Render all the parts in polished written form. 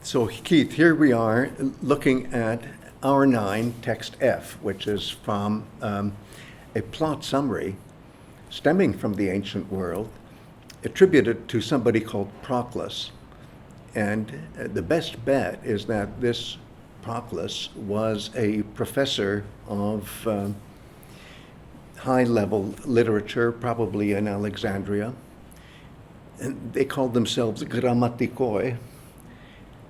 So, Keith, here we are looking at Hour 9, Text F, which is from a plot summary stemming from the ancient world, attributed to somebody called Proclus. And the best bet is that this Proclus was a professor of high-level literature, probably in Alexandria. And they called themselves grammatikoi.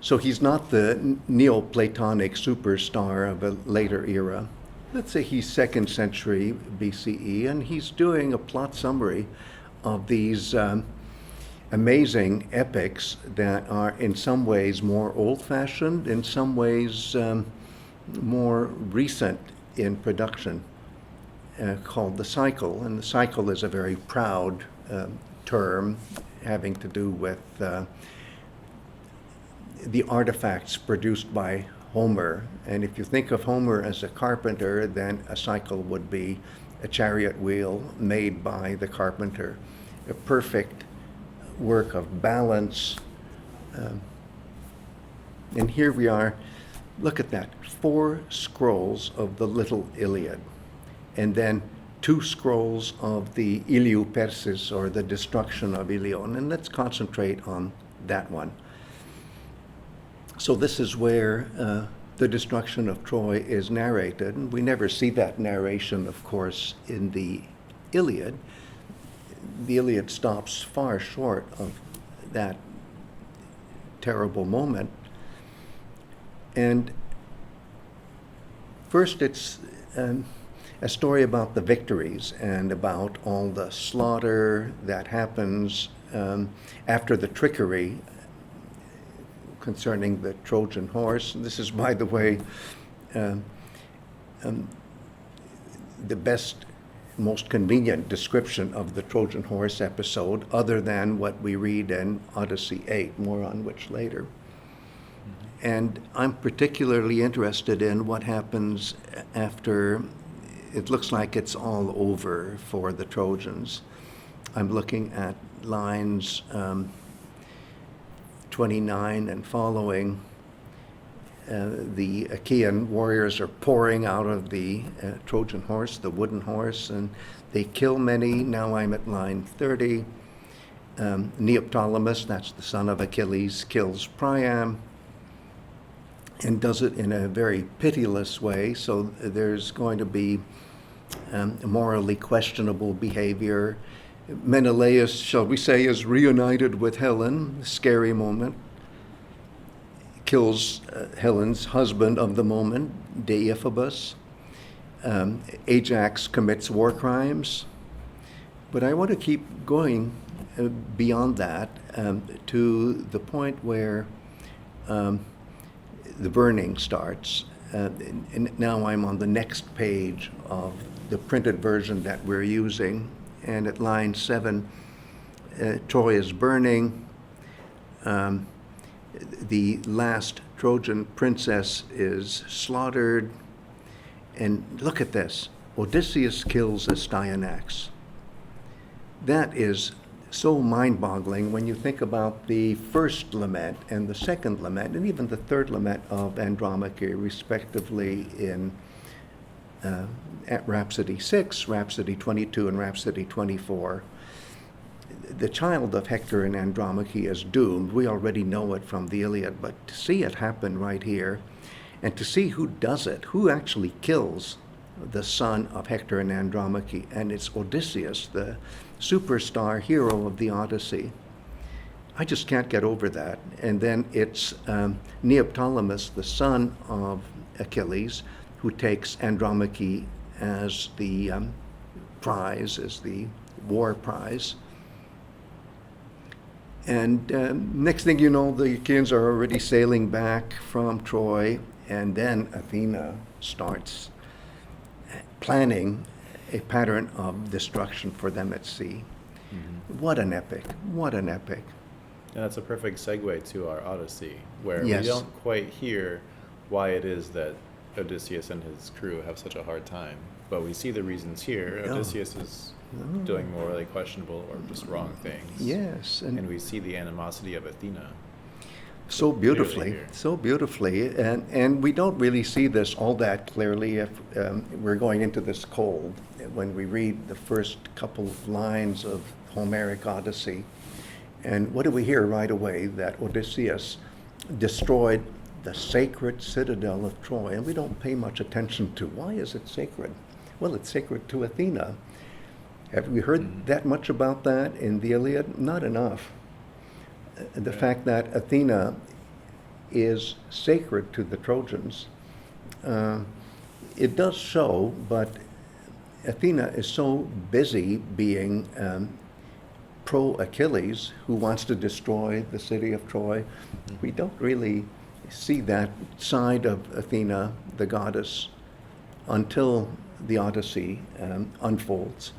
So he's not the Neoplatonic superstar of a later era. Let's say he's 2nd century BCE, and he's doing a plot summary of these amazing epics that are in some ways more old-fashioned, in some ways more recent in production, called the cycle. And the cycle is a very proud term having to do with the artifacts produced by Homer. And if you think of Homer as a carpenter, then a cycle would be a chariot wheel made by the carpenter, a perfect work of balance. And here we are, look at that, 4 scrolls of the Little Iliad, and then 2 scrolls of the Iliou Persis, or the destruction of Ilion. And let's concentrate on that one. So this is where the destruction of Troy is narrated, and we never see that narration, of course, in the Iliad. The Iliad stops far short of that terrible moment. And first it's a story about the victories and about all the slaughter that happens after the trickery concerning the Trojan Horse. This is, by the way, the best, most convenient description of the Trojan Horse episode, other than what we read in Odyssey 8, more on which later. And I'm particularly interested in what happens after it looks like it's all over for the Trojans. I'm looking at lines 29 and following. The Achaean warriors are pouring out of the Trojan horse, the wooden horse, and they kill many. Now I'm at line 30. Neoptolemus, that's the son of Achilles, kills Priam and does it in a very pitiless way. So there's going to be morally questionable behavior. Menelaus, shall we say, is reunited with Helen, scary moment. Kills Helen's husband of the moment, Deiphobus. Ajax commits war crimes. But I want to keep going beyond that to the point where the burning starts. And now I'm on the next page of the printed version that we're using. And at line 7, Troy is burning. The last Trojan princess is slaughtered. And look at this. Odysseus kills Astyanax. That is so mind-boggling when you think about the first lament and the second lament, and even the third lament of Andromache, respectively, in at Rhapsody 6, Rhapsody 22, and Rhapsody 24. The child of Hector and Andromache is doomed. We already know it from the Iliad, but to see it happen right here, and to see who does it, who actually kills the son of Hector and Andromache, and it's Odysseus, the superstar hero of the Odyssey. I just can't get over that. And then it's Neoptolemus, the son of Achilles, who takes Andromache as the prize, as the war prize. And next thing you know, the Achaeans are already sailing back from Troy, and then Athena starts planning a pattern of destruction for them at sea. Mm-hmm. What an epic, what an epic. And that's a perfect segue to our Odyssey, where Yes. we don't quite hear why it is that Odysseus and his crew have such a hard time. But we see the reasons here. Oh. Odysseus is doing morally questionable or just wrong things. Yes. And we see the animosity of Athena. So beautifully, here. so beautifully, and we don't really see this all that clearly if we're going into this cold. When we read the first couple of lines of Homeric Odyssey, and what do we hear right away? That Odysseus destroyed the sacred citadel of Troy, and we don't pay much attention to why is it sacred? Well, it's sacred to Athena. Have we heard that much about that in the Iliad? Not enough. The fact that Athena is sacred to the Trojans, it does show, but Athena is so busy being pro-Achilles, who wants to destroy the city of Troy. We don't really see that side of Athena, the goddess, until the Odyssey unfolds.